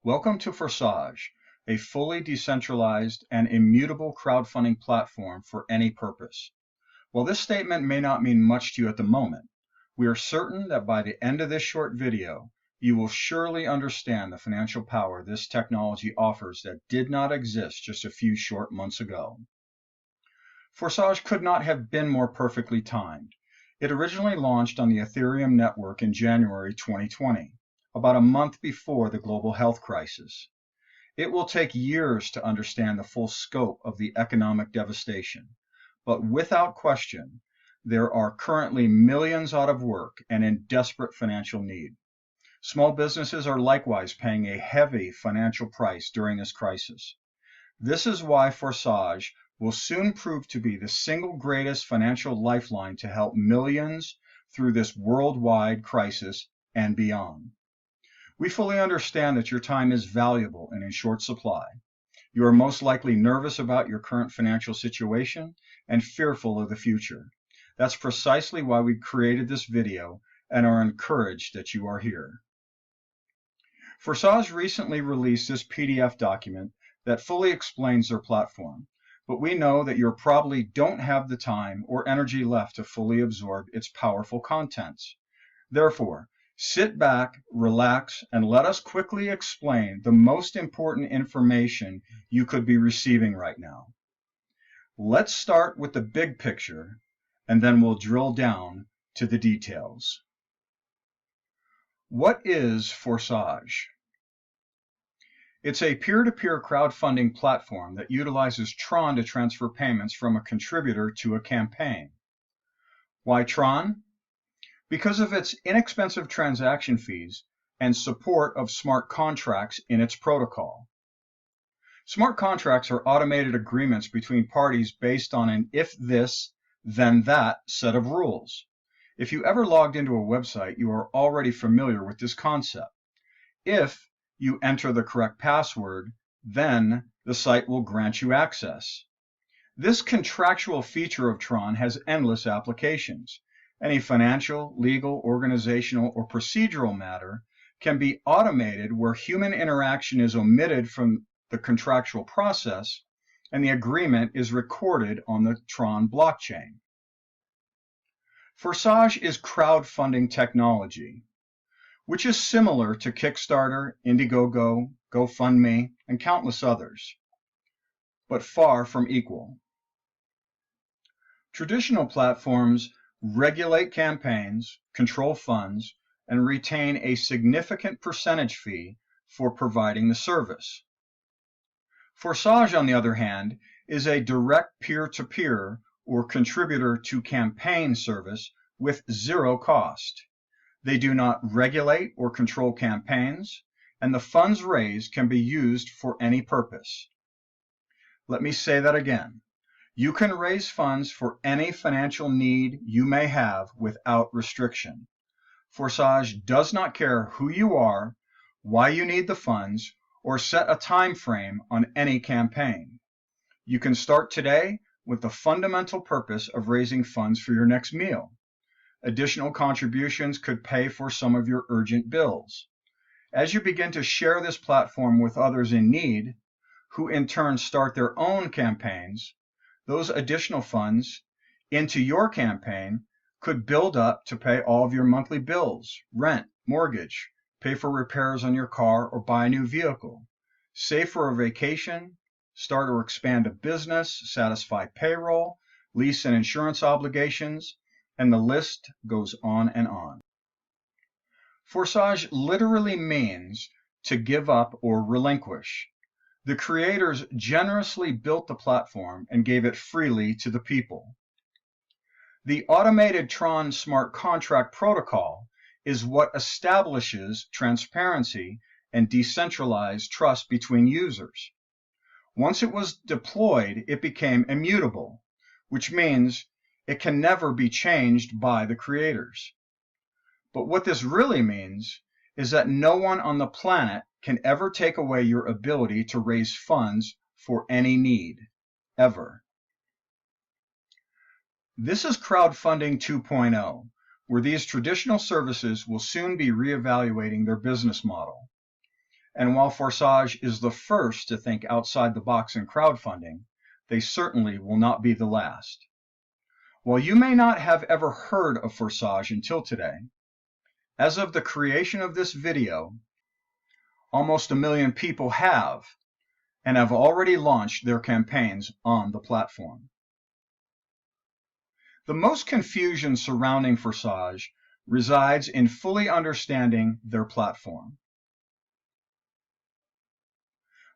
Welcome to Forsage, a fully decentralized and immutable crowdfunding platform for any purpose. While this statement may not mean much to you at the moment, we are certain that by the end of this short video, you will surely understand the financial power this technology offers that did not exist just a few short months ago. Forsage could not have been more perfectly timed. It originally launched on the Ethereum network in January 2020. About a month before the global health crisis. It will take years to understand the full scope of the economic devastation, but without question, there are currently millions out of work and in desperate financial need. Small businesses are likewise paying a heavy financial price during this crisis. This is why Forsage will soon prove to be the single greatest financial lifeline to help millions through this worldwide crisis and beyond. We fully understand that your time is valuable and in short supply. You are most likely nervous about your current financial situation and fearful of the future. That's precisely why we created this video and are encouraged that you are here. Forsage recently released this PDF document that fully explains their platform, but we know that you probably don't have the time or energy left to fully absorb its powerful contents. Therefore, sit back, relax, and let us quickly explain the most important information you could be receiving right now. Let's start with the big picture, and then we'll drill down to the details. What is Forsage? It's a peer-to-peer crowdfunding platform that utilizes TRON to transfer payments from a contributor to a campaign. Why TRON? Because of its inexpensive transaction fees and support of smart contracts in its protocol. Smart contracts are automated agreements between parties based on an if this, then that set of rules. If you ever logged into a website, you are already familiar with this concept. If you enter the correct password, then the site will grant you access. This contractual feature of TRON has endless applications. Any financial, legal, organizational, or procedural matter can be automated where human interaction is omitted from the contractual process and the agreement is recorded on the TRON blockchain. Forsage is crowdfunding technology, which is similar to Kickstarter, Indiegogo, GoFundMe, and countless others, but far from equal. Traditional platforms regulate campaigns, control funds, and retain a significant percentage fee for providing the service. Forsage, on the other hand, is a direct peer-to-peer or contributor-to-campaign service with zero cost. They do not regulate or control campaigns, and the funds raised can be used for any purpose. Let me say that again. You can raise funds for any financial need you may have without restriction. Forsage does not care who you are, why you need the funds, or set a time frame on any campaign. You can start today with the fundamental purpose of raising funds for your next meal. Additional contributions could pay for some of your urgent bills. As you begin to share this platform with others in need, who in turn start their own campaigns, those additional funds into your campaign could build up to pay all of your monthly bills, rent, mortgage, pay for repairs on your car or buy a new vehicle, save for a vacation, start or expand a business, satisfy payroll, lease and insurance obligations, and the list goes on and on. Forsage literally means to give up or relinquish. The creators generously built the platform and gave it freely to the people. The automated TRON smart contract protocol is what establishes transparency and decentralized trust between users. Once it was deployed, it became immutable, which means it can never be changed by the creators. But what this really means is that no one on the planet can ever take away your ability to raise funds for any need, ever. This is crowdfunding 2.0, where these traditional services will soon be reevaluating their business model. And while Forsage is the first to think outside the box in crowdfunding, they certainly will not be the last. While you may not have ever heard of Forsage until today, as of the creation of this video, almost 1 million people have and have already launched their campaigns on the platform. The most confusion surrounding Forsage resides in fully understanding their platform.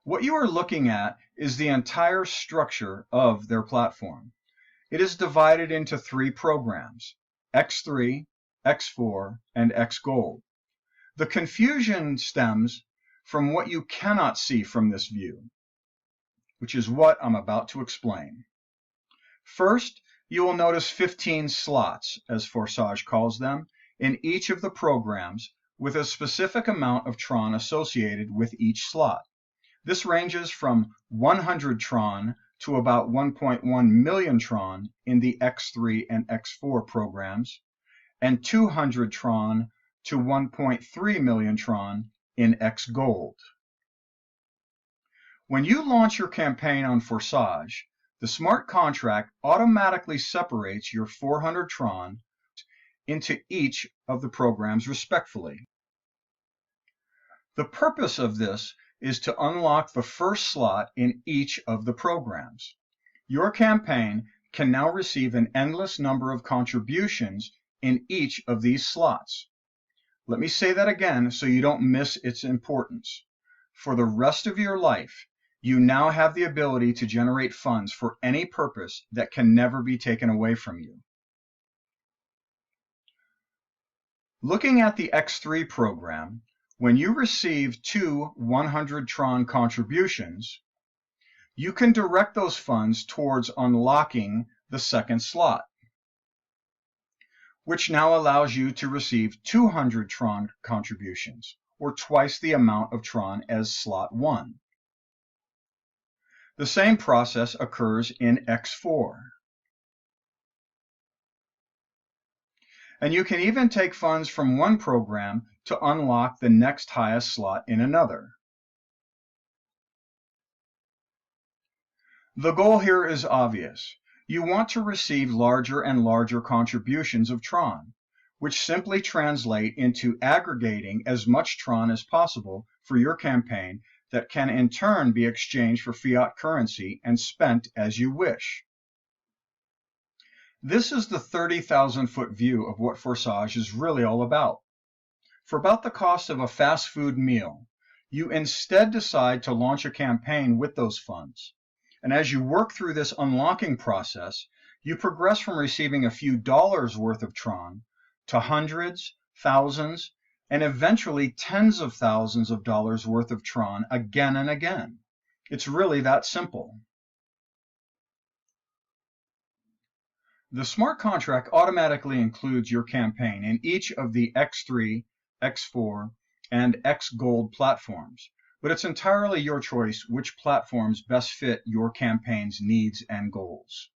What you are looking at is the entire structure of their platform. It is divided into 3 programs, X3, X4, and XGold. The confusion stems from what you cannot see from this view, which is what I'm about to explain. First, you will notice 15 slots, as Forsage calls them, in each of the programs with a specific amount of TRON associated with each slot. This ranges from 100 TRON to about 1.1 million TRON in the X3 and X4 programs, and 200 TRON to 1.3 million TRON in XGold. When you launch your campaign on Forsage, the smart contract automatically separates your 400 TRON into each of the programs respectively. The purpose of this is to unlock the first slot in each of the programs. Your campaign can now receive an endless number of contributions in each of these slots. Let me say that again so you don't miss its importance. For the rest of your life, you now have the ability to generate funds for any purpose that can never be taken away from you. Looking at the X3 program, when you receive 2 100 TRON contributions, you can direct those funds towards unlocking the second slot, which now allows you to receive 200 TRON contributions, or twice the amount of TRON as slot 1. The same process occurs in X4. And you can even take funds from one program to unlock the next highest slot in another. The goal here is obvious. You want to receive larger and larger contributions of TRON, which simply translate into aggregating as much TRON as possible for your campaign that can in turn be exchanged for fiat currency and spent as you wish. This is the 30,000-foot view of what Forsage is really all about. For about the cost of a fast food meal, you instead decide to launch a campaign with those funds. And as you work through this unlocking process, you progress from receiving a few dollars worth of TRON to hundreds, thousands, and eventually tens of thousands of dollars worth of TRON again and again. It's really that simple. The smart contract automatically includes your campaign in each of the X3, X4, and XGold platforms, but it's entirely your choice which platforms best fit your campaign's needs and goals.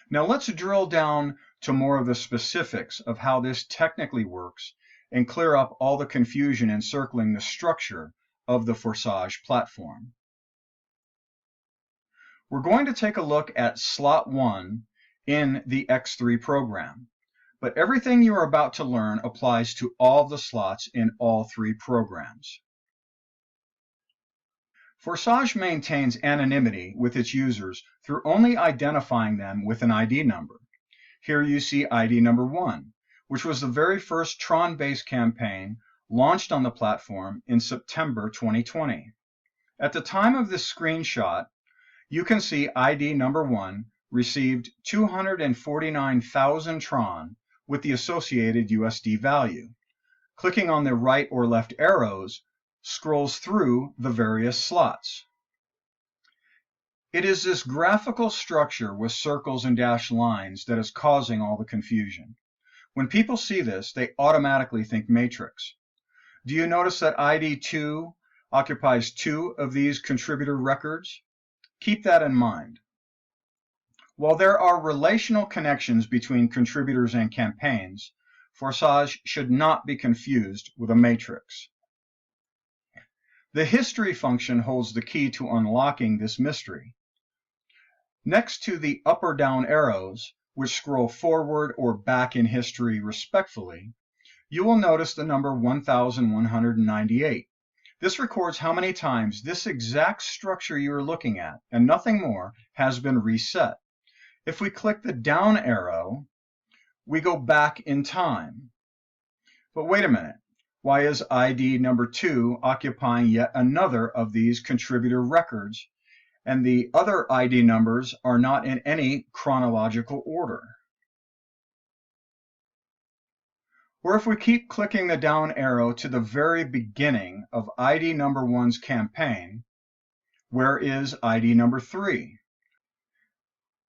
Now let's drill down to more of the specifics of how this technically works and clear up all the confusion encircling the structure of the Forsage platform. We're going to take a look at slot 1 in the X3 program, but everything you are about to learn applies to all the slots in all 3 programs. Forsage maintains anonymity with its users through only identifying them with an ID number. Here you see ID number 1, which was the very first TRON-based campaign launched on the platform in September 2020. At the time of this screenshot, you can see ID number 1 received 249,000 TRON with the associated USD value. Clicking on the right or left arrows scrolls through the various slots. It is this graphical structure with circles and dashed lines that is causing all the confusion. When people see this, they automatically think matrix. Do you notice that ID 2 occupies 2 of these contributor records? Keep that in mind. While there are relational connections between contributors and campaigns, Forsage should not be confused with a matrix. The history function holds the key to unlocking this mystery. Next to the up or down arrows, which scroll forward or back in history respectively, you will notice the number 1198. This records how many times this exact structure you are looking at, and nothing more, has been reset. If we click the down arrow, we go back in time. But wait a minute, why is ID number 2 occupying yet another of these contributor records, and the other ID numbers are not in any chronological order? Or if we keep clicking the down arrow to the very beginning of ID number 1's campaign, where is ID number 3?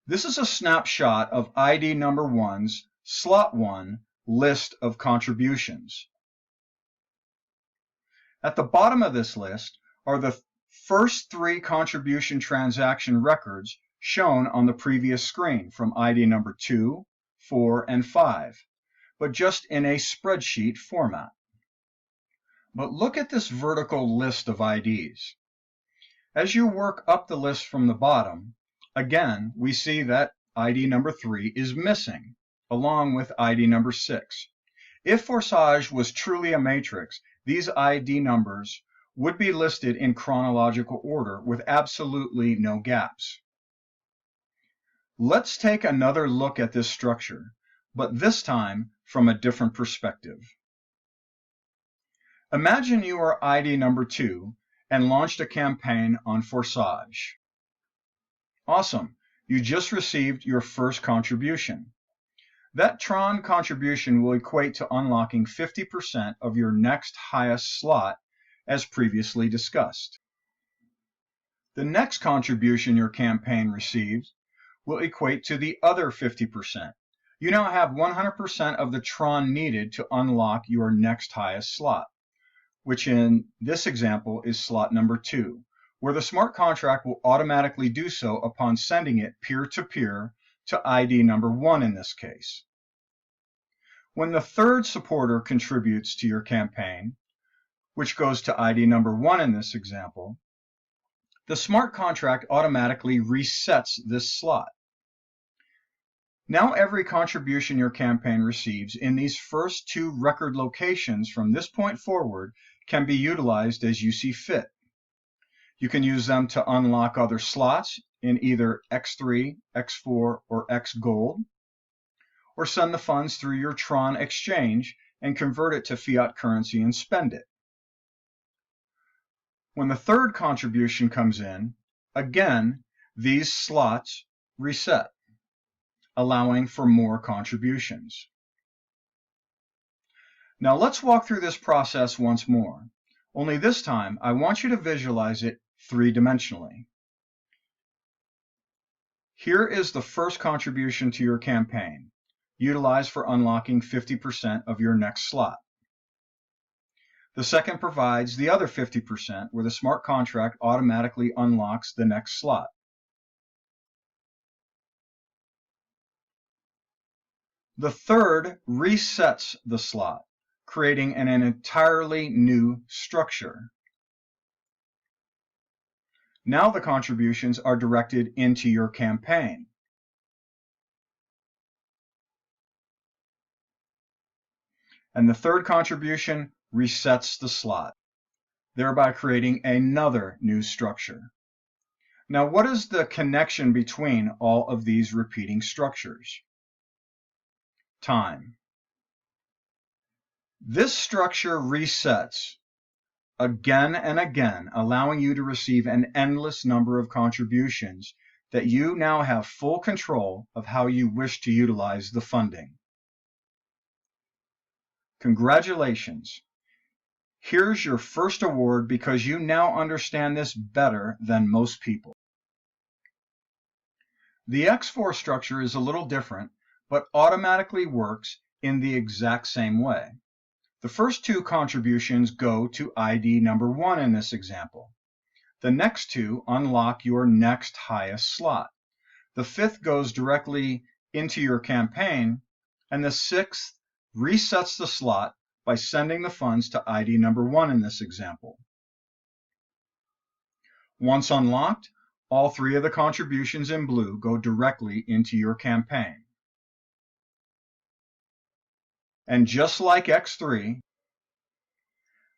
This is a snapshot of ID number 1's slot 1 list of contributions. At the bottom of this list are the first 3 contribution transaction records shown on the previous screen from ID number 2, 4, and 5, but just in a spreadsheet format. But look at this vertical list of IDs. As you work up the list from the bottom, again, we see that ID number 3 is missing, along with ID number 6. If Forsage was truly a matrix, these ID numbers would be listed in chronological order with absolutely no gaps. Let's take another look at this structure, but this time from a different perspective. Imagine you are ID number 2 and launched a campaign on Forsage. Awesome, you just received your first contribution. That TRON contribution will equate to unlocking 50% of your next highest slot, as previously discussed. The next contribution your campaign receives will equate to the other 50%. You now have 100% of the TRON needed to unlock your next highest slot, which in this example is slot number 2, where the smart contract will automatically do so upon sending it peer-to-peer to ID number 1 in this case. When the third supporter contributes to your campaign, which goes to ID number 1 in this example, the smart contract automatically resets this slot. Now every contribution your campaign receives in these first 2 record locations from this point forward can be utilized as you see fit. You can use them to unlock other slots in either X3, X4, or XGold, or send the funds through your TRON exchange and convert it to fiat currency and spend it. When the third contribution comes in, again, these slots reset, allowing for more contributions. Now let's walk through this process once more, only this time I want you to visualize it 3-dimensionally. Here is the first contribution to your campaign, utilized for unlocking 50% of your next slot. The second provides the other 50%, where the smart contract automatically unlocks the next slot. The third resets the slot, creating an entirely new structure. Now the contributions are directed into your campaign. And the third contribution resets the slot, thereby creating another new structure. Now, what is the connection between all of these repeating structures? Time. This structure resets again and again, allowing you to receive an endless number of contributions that you now have full control of how you wish to utilize the funding. Congratulations. Here's your first award because you now understand this better than most people. The X4 structure is a little different, but automatically works in the exact same way. The first 2 contributions go to ID number 1 in this example. The next 2 unlock your next highest slot. The 5th goes directly into your campaign, and the 6th resets the slot by sending the funds to ID number 1 in this example. Once unlocked, all 3 of the contributions in blue go directly into your campaign. And just like X3,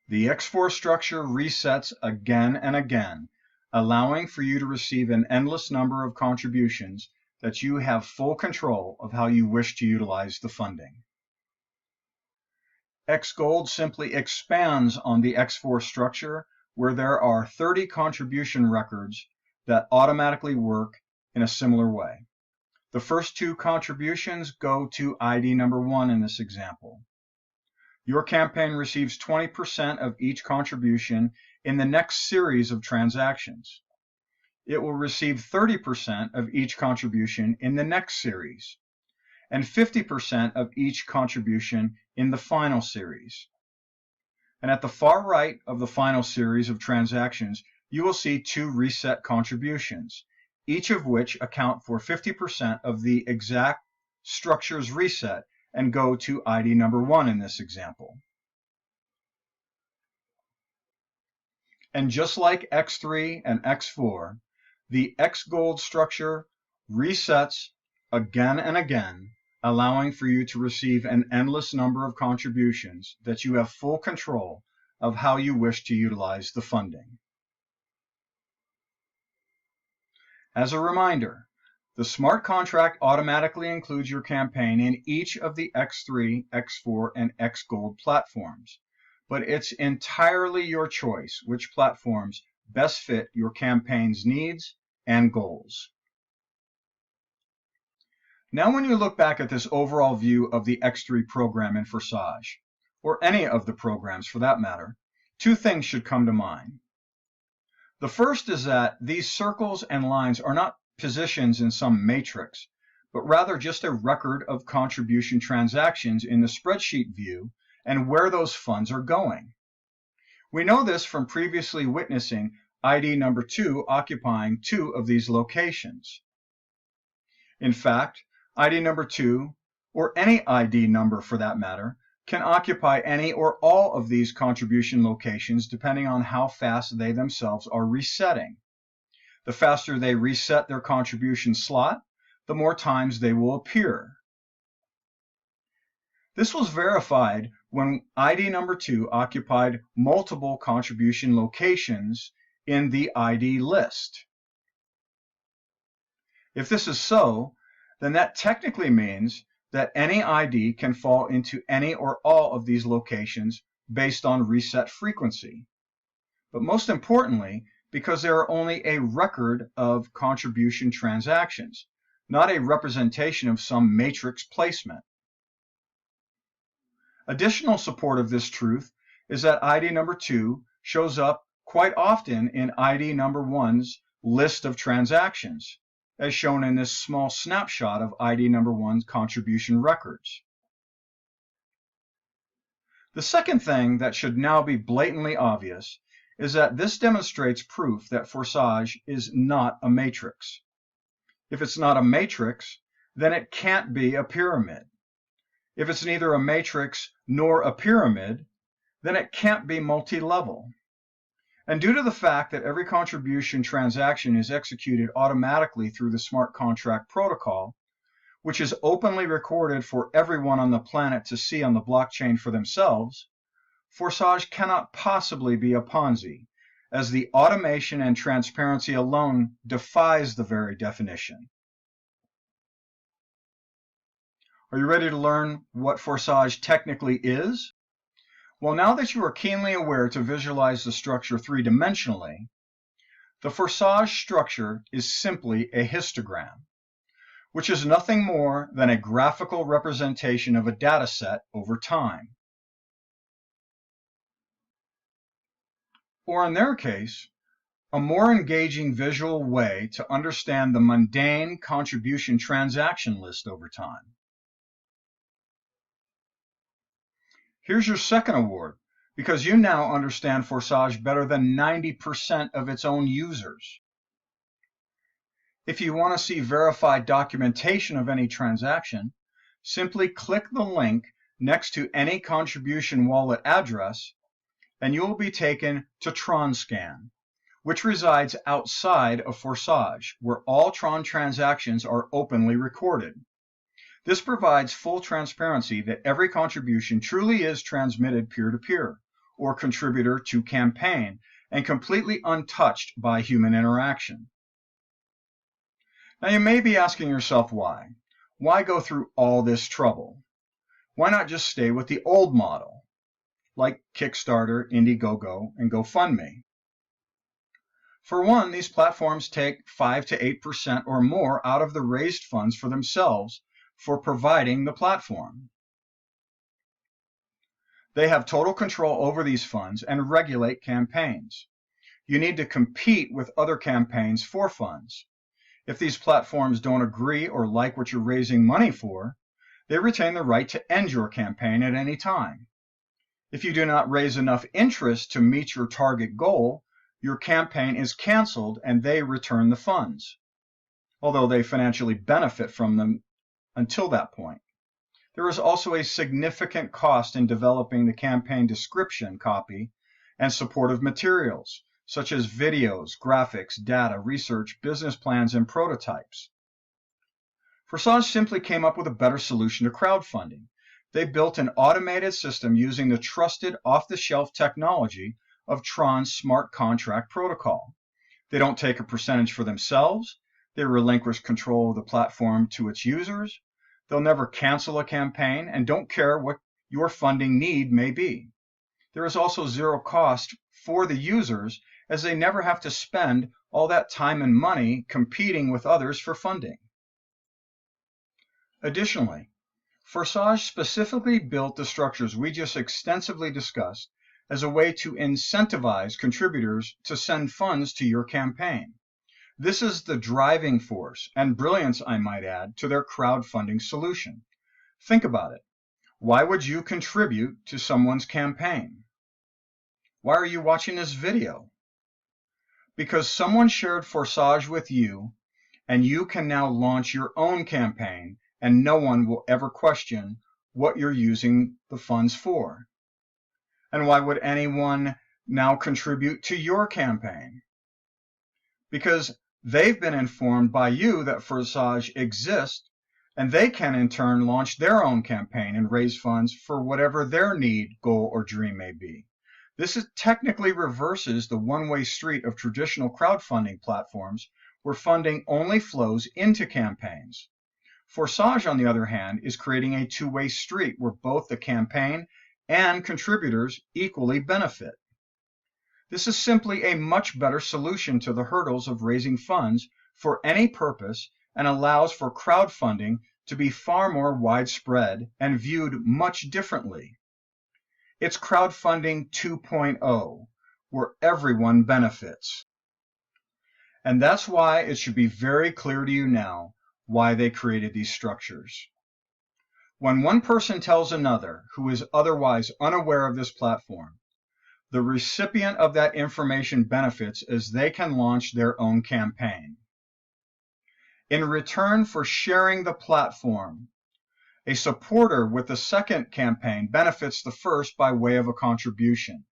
the X4 structure resets again and again, allowing for you to receive an endless number of contributions that you have full control of how you wish to utilize the funding. XGold simply expands on the X4 structure, where there are 30 contribution records that automatically work in a similar way. The first 2 contributions go to ID number 1 in this example. Your campaign receives 20% of each contribution in the next series of transactions. It will receive 30% of each contribution in the next series, and 50% of each contribution in the final series. And at the far right of the final series of transactions, you will see 2 reset contributions, each of which account for 50% of the exact structure's reset and go to ID number 1 in this example. And just like X3 and X4, the XGold structure resets again and again, allowing for you to receive an endless number of contributions that you have full control of how you wish to utilize the funding. As a reminder, the smart contract automatically includes your campaign in each of the X3, X4, and XGold platforms, but it's entirely your choice which platforms best fit your campaign's needs and goals. Now when you look back at this overall view of the X3 program in Forsage, or any of the programs for that matter, 2 things should come to mind. The first is that these circles and lines are not positions in some matrix, but rather just a record of contribution transactions in the spreadsheet view and where those funds are going. We know this from previously witnessing ID number 2 occupying 2 of these locations. In fact, ID number 2, or any ID number for that matter, can occupy any or all of these contribution locations depending on how fast they themselves are resetting. The faster they reset their contribution slot, the more times they will appear. This was verified when ID number 2 occupied multiple contribution locations in the ID list. If this is so, then that technically means that any ID can fall into any or all of these locations based on reset frequency. But most importantly, because there are only a record of contribution transactions, not a representation of some matrix placement. Additional support of this truth is that ID number 2 shows up quite often in ID number 1's list of transactions, as shown in this small snapshot of ID number 1's contribution records. The second thing that should now be blatantly obvious is that this demonstrates proof that Forsage is not a matrix. If it's not a matrix, then it can't be a pyramid. If it's neither a matrix nor a pyramid, then it can't be multi-level. And due to the fact that every contribution transaction is executed automatically through the smart contract protocol, which is openly recorded for everyone on the planet to see on the blockchain for themselves, Forsage cannot possibly be a Ponzi, as the automation and transparency alone defies the very definition. Are you ready to learn what Forsage technically is? Well, now that you are keenly aware to visualize the structure 3-dimensionally, the Forsage structure is simply a histogram, which is nothing more than a graphical representation of a data set over time. Or in their case, a more engaging visual way to understand the mundane contribution transaction list over time. Here's your second award, because you now understand Forsage better than 90% of its own users. If you want to see verified documentation of any transaction, simply click the link next to any contribution wallet address, and you will be taken to TRON Scan, which resides outside of Forsage, where all TRON transactions are openly recorded. This provides full transparency that every contribution truly is transmitted peer-to-peer, or contributor to campaign, and completely untouched by human interaction. Now you may be asking yourself why. Why go through all this trouble? Why not just stay with the old model, like Kickstarter, Indiegogo, and GoFundMe? For one, these platforms take 5 to 8% or more out of the raised funds for themselves for providing the platform. They have total control over these funds and regulate campaigns. You need to compete with other campaigns for funds. If these platforms don't agree or like what you're raising money for, they retain the right to end your campaign at any time. If you do not raise enough interest to meet your target goal, your campaign is canceled and they return the funds, although they financially benefit from them until that point. There is also a significant cost in developing the campaign description copy and supportive materials, such as videos, graphics, data, research, business plans, and prototypes. Forsage simply came up with a better solution to crowdfunding. They built an automated system using the trusted off-the-shelf technology of TRON's smart contract protocol. They don't take a percentage for themselves. They relinquish control of the platform to its users. They'll never cancel a campaign and don't care what your funding need may be. There is also zero cost for the users, as they never have to spend all that time and money competing with others for funding. Additionally, Forsage specifically built the structures we just extensively discussed as a way to incentivize contributors to send funds to your campaign. This is the driving force and brilliance, I might add, to their crowdfunding solution. Think about it. Why would you contribute to someone's campaign? Why are you watching this video? Because someone shared Forsage with you, and you can now launch your own campaign, and no one will ever question what you're using the funds for. And why would anyone now contribute to your campaign? Because they've been informed by you that Forsage exists, and they can in turn launch their own campaign and raise funds for whatever their need, goal, or dream may be. This technically reverses the one-way street of traditional crowdfunding platforms where funding only flows into campaigns. Forsage, on the other hand, is creating a two-way street where both the campaign and contributors equally benefit. This is simply a much better solution to the hurdles of raising funds for any purpose and allows for crowdfunding to be far more widespread and viewed much differently. It's crowdfunding 2.0, where everyone benefits. And that's why it should be very clear to you now why they created these structures. When one person tells another who is otherwise unaware of this platform, the recipient of that information benefits as they can launch their own campaign. In return for sharing the platform, a supporter with the second campaign benefits the first by way of a contribution.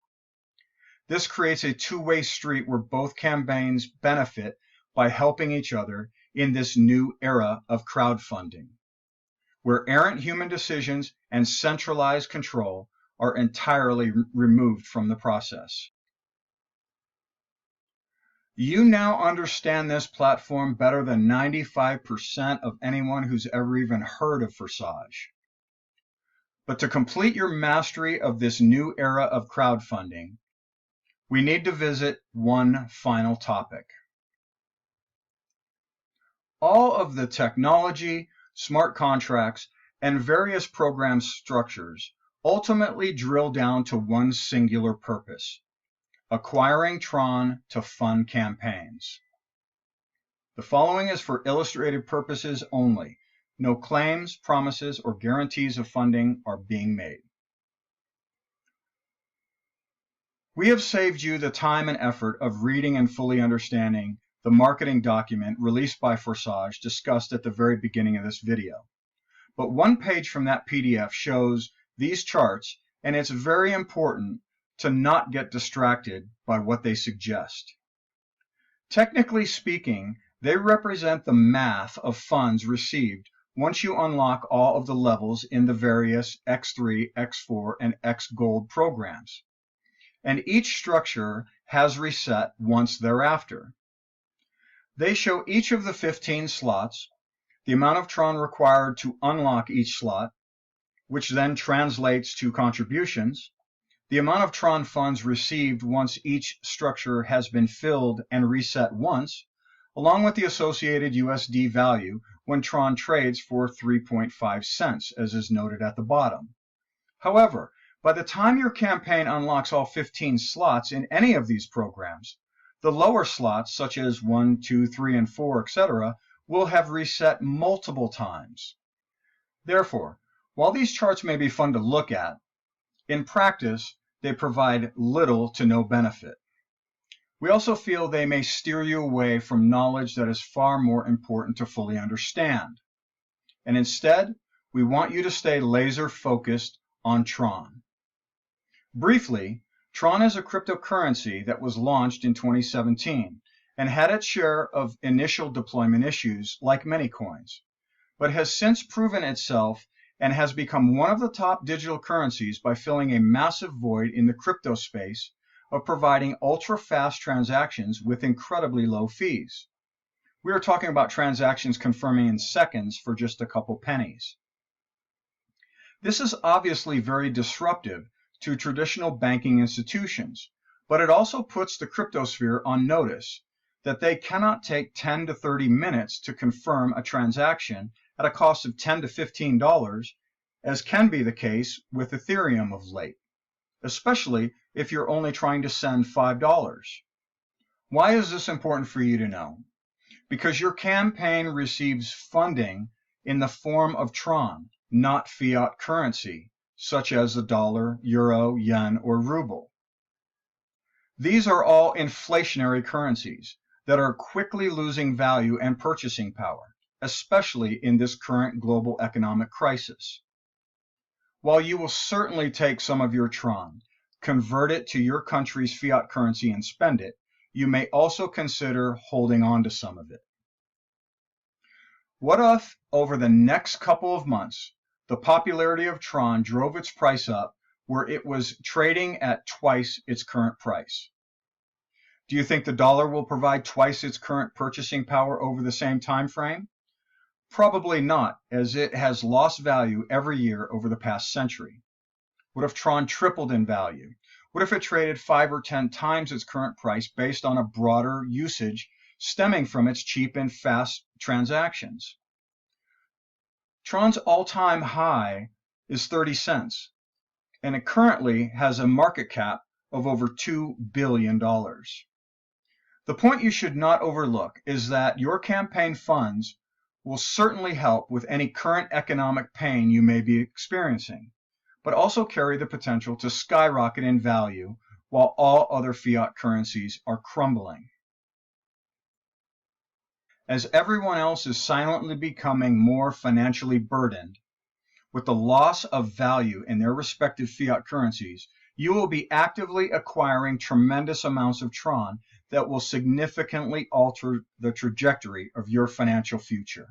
This creates a two-way street where both campaigns benefit by helping each other in this new era of crowdfunding, where errant human decisions and centralized control are entirely removed from the process. You now understand this platform better than 95% of anyone who's ever even heard of Forsage. But to complete your mastery of this new era of crowdfunding, we need to visit one final topic. All of the technology, smart contracts, and various program structures ultimately drill down to one singular purpose: acquiring TRON to fund campaigns. The following is for illustrative purposes only. No claims, promises, or guarantees of funding are being made. We have saved you the time and effort of reading and fully understanding the marketing document released by Forsage discussed at the very beginning of this video. But one page from that PDF shows these charts, and it's very important to not get distracted by what they suggest. Technically speaking, they represent the math of funds received once you unlock all of the levels in the various X3, X4, and XGold programs. And each structure has reset once thereafter. They show each of the 15 slots, the amount of TRON required to unlock each slot, which then translates to contributions, the amount of TRON funds received once each structure has been filled and reset once, along with the associated USD value when TRON trades for 3.5 cents, as is noted at the bottom. However, by the time your campaign unlocks all 15 slots in any of these programs, the lower slots, such as 1, 2, 3, and 4, etc., will have reset multiple times. Therefore, while these charts may be fun to look at, in practice, they provide little to no benefit. We also feel they may steer you away from knowledge that is far more important to fully understand. And instead, we want you to stay laser focused on TRON. Briefly, TRON is a cryptocurrency that was launched in 2017 and had its share of initial deployment issues like many coins, but has since proven itself and has become one of the top digital currencies by filling a massive void in the crypto space of providing ultra-fast transactions with incredibly low fees. We are talking about transactions confirming in seconds for just a couple pennies. This is obviously very disruptive to traditional banking institutions, but it also puts the cryptosphere on notice that they cannot take 10 to 30 minutes to confirm a transaction at a cost of $10 to $15, as can be the case with Ethereum of late, especially if you're only trying to send $5. Why is this important for you to know? Because your campaign receives funding in the form of TRON, not fiat currency, such as the dollar, euro, yen, or ruble. These are all inflationary currencies that are quickly losing value and purchasing power, especially in this current global economic crisis. While you will certainly take some of your TRON, convert it to your country's fiat currency and spend it, you may also consider holding on to some of it. What if, over the next couple of months, the popularity of TRON drove its price up where it was trading at twice its current price? Do you think the dollar will provide twice its current purchasing power over the same time frame? Probably not, as it has lost value every year over the past century. What if TRON tripled in value? What if it traded 5 or 10 times its current price based on a broader usage stemming from its cheap and fast transactions? TRON's all-time high is 30 cents, and it currently has a market cap of over $2 billion. The point you should not overlook is that your campaign funds will certainly help with any current economic pain you may be experiencing, but also carry the potential to skyrocket in value while all other fiat currencies are crumbling. As everyone else is silently becoming more financially burdened with the loss of value in their respective fiat currencies, you will be actively acquiring tremendous amounts of TRON that will significantly alter the trajectory of your financial future.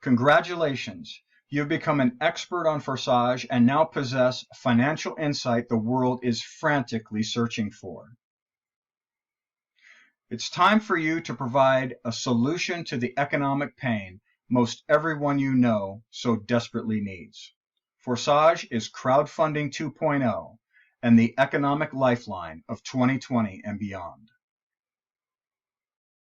Congratulations, you've become an expert on Forsage and now possess financial insight the world is frantically searching for. It's time for you to provide a solution to the economic pain most everyone you know so desperately needs. Forsage is crowdfunding 2.0 and the economic lifeline of 2020 and beyond.